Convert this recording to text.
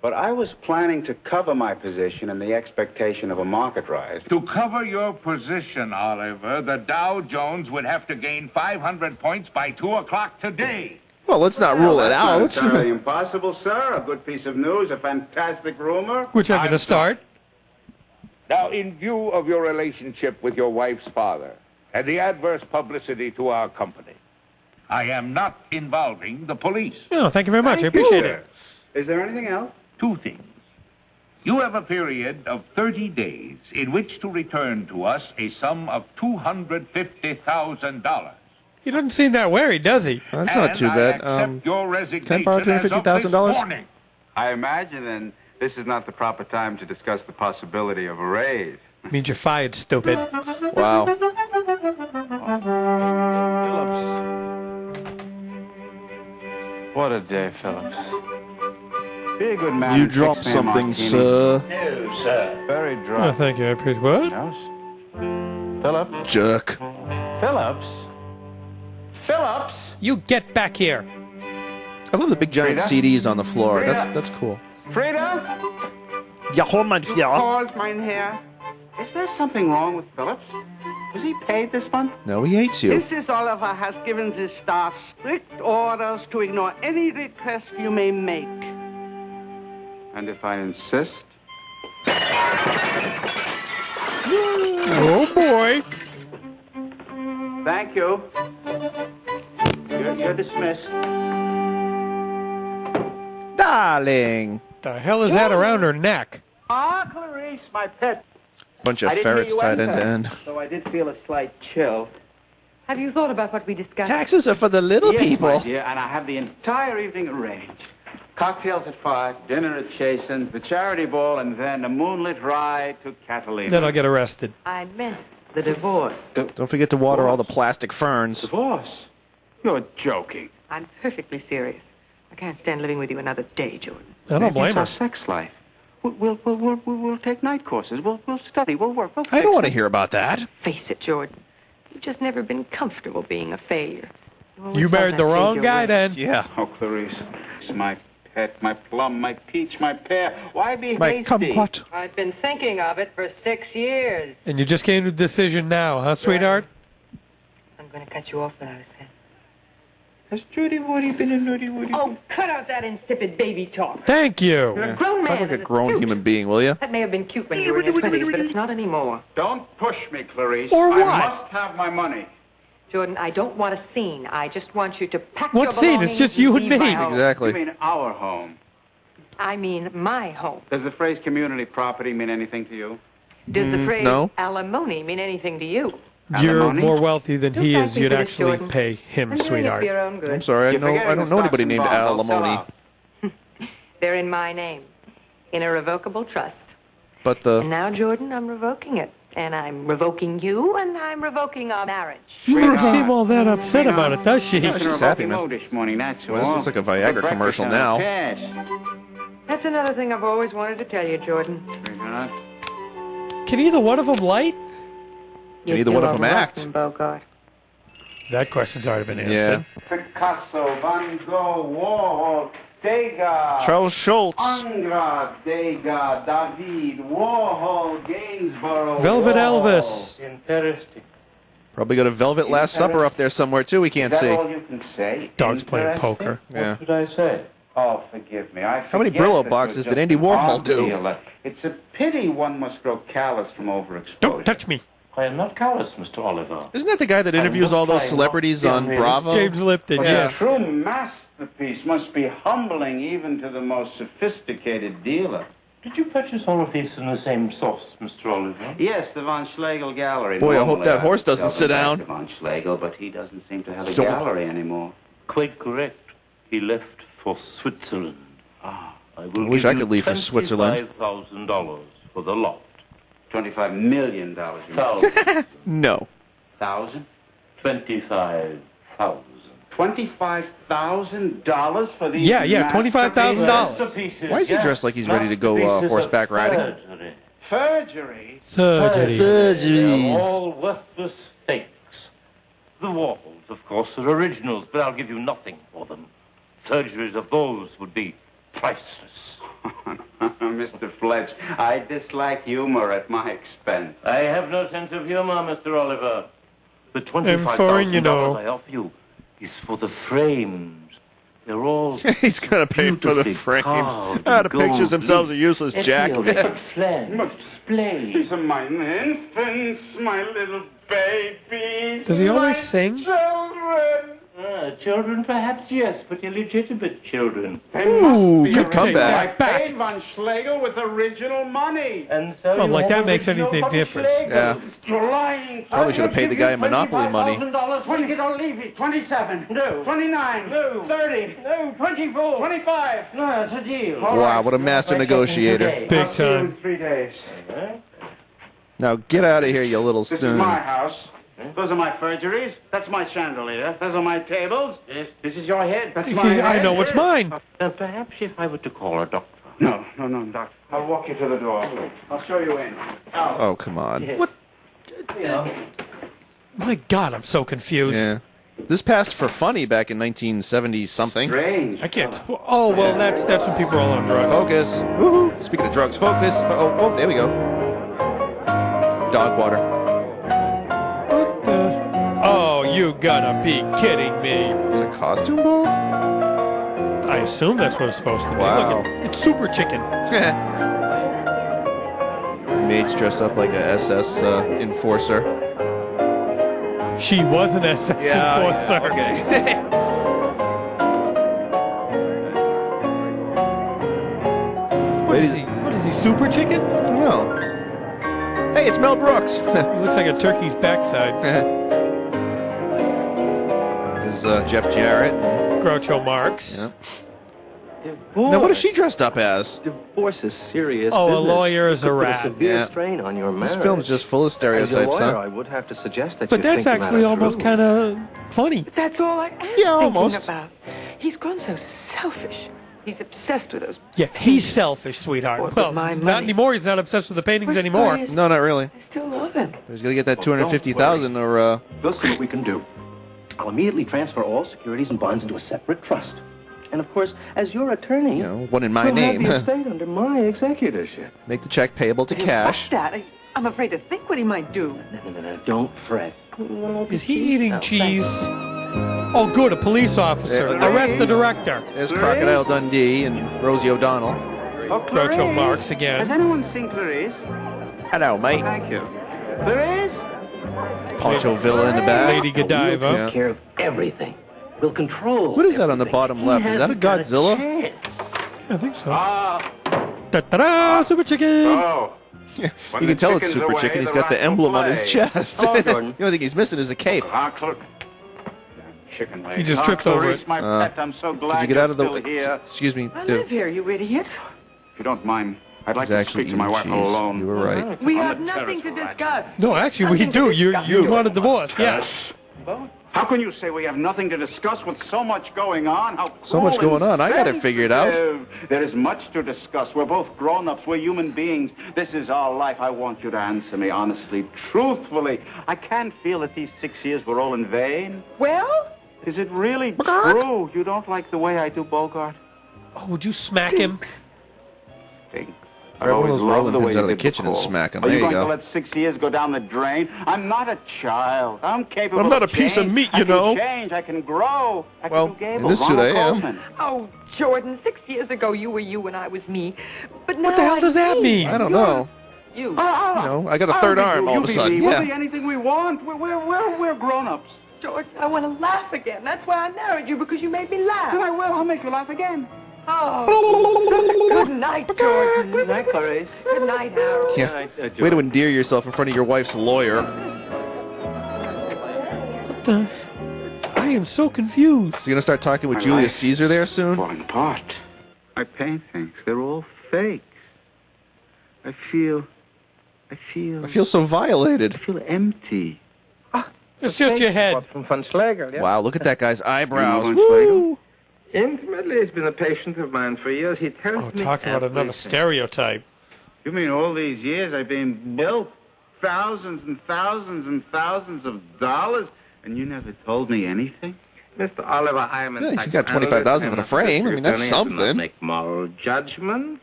But I was planning to cover my position in the expectation of a market rise. To cover your position, Oliver, the Dow Jones would have to gain 500 points by 2 o'clock today. Well, let's not rule it That's out. not entirely impossible, sir. A good piece of news, a fantastic rumor. Which I'm going to start. Now, in view of your relationship with your wife's father and the adverse publicity to our company, I am not involving the police. Oh, thank you very much. I appreciate it. Is there anything else? 2 things. You have a period of 30 days in which to return to us a sum of $250,000. He doesn't seem that worried, does he? Well, that's not too bad. Your Can I resignation borrow as of this $250,000? morning. I imagine then this is not the proper time to discuss the possibility of a raise. Means you're fired, stupid. Wow. Phillips. What a day, Phillips. Be a good man. You and dropped fix me a something, martini. sir. No, sir. Very Oh, dry. thank you. I appreciate what? Yes? Phillips? Jerk. Phillips? Phillips? You get back here. I love the big giant Frida? CDs on the floor. Frida? That's cool. Frida? Ja, hol mein Fjell. Pause, mein Herr. Is there something wrong with Phillips? Was he paid this month? No, he hates you. Mrs. Oliver has given the staff strict orders to ignore any request you may make. And if I insist? Oh, boy. Thank you. You're dismissed. Darling. The hell is that around her neck? Ah, Clarice, my pet. Bunch of I didn't hear ferrets you tied end enter, to end. So I did feel a slight chill. Have you thought about what we discussed? Taxes are for the little Yes, people. my dear, and I have the entire evening arranged. Cocktails at 5, dinner at Chasen's, the charity ball, and then a moonlit ride to Catalina. Then I'll get arrested. I meant the divorce. Don't forget to water all the plastic ferns. Divorce? You're joking. I'm perfectly serious. I can't stand living with you another day, Jordan. I don't blame It's her. our sex life. We'll take night courses. We'll study. We'll work. We'll I don't want to hear about that. Face it, Jordan. You've just never been comfortable being a failure. always You felt married the that wrong failure guy was- then. Yeah. Oh, Clarice, it's my pet, my plum, my peach, my pear. Why be My hasty? kumquat. I've been thinking of it for 6 years. And you just came to the decision now, huh, sweetheart? I'm going to cut you off without a cent. Has Judy Woody been a nudie Woody? Oh, cut out that insipid baby talk. Thank you. You're a grown Talk man. like a and grown it's cute. human being, will you? That may have been cute when you were in your 20s, but it's not anymore. Don't push me, Clarice. Or what? I must have my money. Jordan, I don't want a scene. I just want you to pack What your scene? It's belongings just you and leave my me. home. Exactly. You mean our home? I mean my home. Does the phrase community property mean anything to you? Does the phrase no. alimony mean anything to you? You're Alimony? more wealthy than he Don't is. thank me You'd for this, actually Jordan. pay him, I'm doing it for sweetheart. your own good. I'm sorry. You're forgetting I don't know the anybody stocks named and bonds. Don't Alimony. sell out. They're in my name, in a revocable trust. But And the now, Jordan, I'm revoking it. And I'm revoking you, and I'm revoking our marriage. You don't Sweetheart. seem all that upset about it, does she? No, she's happy, man. This morning, that's Well, this all. looks like a Viagra For breakfast commercial and now. cash. That's another thing I've always wanted to tell you, Jordan. Sweetheart. Can either one of them light? You're either one of still them a act? rotten Bogart. That question's already been yeah. answered. Picasso, Van Gogh, Warhol, Degas, Charles Schultz. Angra, Degas, David, Warhol, Gainsborough. Velvet Warhol. Elvis. Interesting. Probably got a Velvet Last Supper up there somewhere too. We can't Is that see. all you can say? Dogs playing Interesting? poker. Yeah. What did I say? Oh, forgive me. How many Brillo boxes did Andy Warhol do? It's a pity one must grow callous from overexposure. Don't touch me. I am not callous, Mr. Oliver. Isn't that the guy that interviews all those celebrities on Bravo? James Lipton, But yes. a true masterpiece must be humbling even to the most sophisticated dealer. Did you purchase all of these in the same source, Mr. Oliver? Yes, the von Schlegel Gallery. Boy, I hope Normally that horse would doesn't sell sit them down. back to von Schlegel, but he doesn't seem to have a So- gallery anymore. Quite correct. He left for Switzerland. Ah, I will wish give I you could leave for Switzerland. $25,000 for the lot. $25 million. You mean. Thousand. No. Thousand? 25,000. $25,000 for these? Yeah, $25,000. Masterpieces, Why is he yes. dressed like he's ready to go, Masterpieces horseback of riding? surgery. Surgery. Surgery. They're all worthless fakes. The Warhols, of course, are originals, but I'll give you nothing for them. Surgeries of those would be priceless. Mr. Fletch, I dislike humor at my expense. I have no sense of humor, Mr. Oliver. The And foreign, you know. $25,000 I offer you is for the frames. They're all He's gonna pay for the beautifully frames. carved Ah, in the pictures gold themselves are leaf. useless, Jack. Flange, display. These are my infants, my little babies. Does he always my sing? Children. Children, perhaps, yes, but illegitimate children. They Ooh, must be good original. comeback. I paid von Schlegel with original money. And so Well, you like have that makes original anything von difference. Schlegel. Yeah. You're lying. Probably should have paid the guy Monopoly money. $25,000, take it or leave it. 27. No. 29. No. 30. No, 24. 25. No, it's a deal. Wow, what a master negotiator. Big I'll see you in time. 3 days. Now get out of here, you little This is spoon. my house. Those are my forgeries. That's my chandelier. Those are my tables. Yes, this is your head. That's my I head. know what's mine. Perhaps if I were to call a doctor. No, Doctor. I'll walk you to the door. I'll show you in. Out. Oh, come on. What? My God, I'm so confused. Yeah. This passed for funny back in 1970 something. Strange. I can't. Oh well, that's when people are all on drugs. Focus. Woohoo. Speaking of drugs, focus. Oh, there we go. Dog water. What the? Oh, you gotta be kidding me! It's a costume ball? I assume that's what it's supposed to be. Wow. Look, it's Super Chicken. Maid's dressed up like a SS enforcer. She was an SS enforcer. okay. What is he? What is he? Super Chicken? I don't know. Hey, it's Mel Brooks. He looks like a turkey's backside. There's Jeff Jarrett. Groucho Marx. Yeah. Now, what is she dressed up as? Divorce is serious. Oh, a business. lawyer is a Could put rat. severe Yeah. strain on your This marriage. film's just full of As a stereotypes, lawyer, huh? I would have to suggest that But you that's think the actually matter almost through. kind of funny. That's all I am Yeah, thinking almost. about. He's grown so selfish. He's obsessed with those. Yeah, he's selfish, sweetheart. Or Well, my not money. anymore. He's not obsessed with the paintings Where's anymore. Glorious? No, not really. I still love him. He's gonna get that 250,000 or We'll see what we can do. I'll immediately transfer all securities and bonds into a separate trust. And of course, as your attorney, you know, one in my you'll name. have the estate under my executorship. Make the check payable to cash. Fuck that. I'm afraid to think what he might do. No, don't fret. Is he eating cheese? Oh, good, a police officer. Yeah, Arrest the director. There's Crocodile Dundee and Rosie O'Donnell. Oh, Groucho Clarice. Marx Has again. anyone seen Clarice? Hello, mate. Thank you. Clarice? Poncho Villa in the back. Lady Godiva. Yeah. Take care of everything. We'll control. What is that on the everything. bottom He left? Is that a hasn't got Godzilla? chance. I think so. Ah. Ta-da! Super Chicken! Oh. You can tell it's Super Chicken. He's got the emblem on his chest. Hello, Gordon. The only thing he's missing is a cape. Chicken leg. He just tripped over Clarice, it. my pet, I'm so glad Could you get out of the you're still here. Excuse me. I live here, you idiot. If you don't mind, I'd like He's to actually speak to my eating wife cheese. alone. You were right. We On have the nothing to terrace, all right. discuss. No, actually, we Nothing do. to You discuss. want a divorce? Yeah. How can you say we have nothing to discuss with so much going on? How So much cruel going on. I got it figured out. insensitive. There is much to discuss. We're both grown-ups. We're human beings. This is our life. I want you to answer me honestly, truthfully. I can't feel that these 6 years were all in vain. Well, Is it really true you don't like the way I do Bogart? Oh, would you smack him? Think. Grab one of those rolling the pins way out you of the did kitchen and before. smack 'em. Are There you you going go. to let 6 years go down the drain? I'm not a child. I'm capable I'm not of a piece of change. meat, I you can know. change. I can grow. I Well, can do Gable, in this suit Ronald I am. Colman. oh, Jordan, 6 years ago you were you and I was me. But now What the hell does that mean? I don't know. You. You know, I got a I'll third be arm you, all you of a be sudden. me. We'll be Yeah. anything we want. We're grown-ups. Jordan, I want to laugh again. That's why I married you, because you made me laugh. Then I will. I'll make you laugh again. Oh. Good night, Jordan. Good night, Clarice. Good night, Harold. Yeah. Way to endear yourself in front of your wife's lawyer. What the? I am so confused. So you're gonna start talking with My Julius life. Caesar there soon? Falling apart. I paint things. They're all fakes. I feel I feel so violated. empty. It's just your head. From von Schlegel, yeah? Wow, look at that guy's eyebrows. You know Von Schlegel? Woo! Intimately, he's been a patient of mine for years. He tells Oh, me talk about another everything. stereotype. You mean all these years I've been billed thousands and thousands and thousands of dollars, and you never told me anything? Mr. Oliver, I am Yeah, you got 25,000 for the frame. I mean, that's something. Make moral judgment.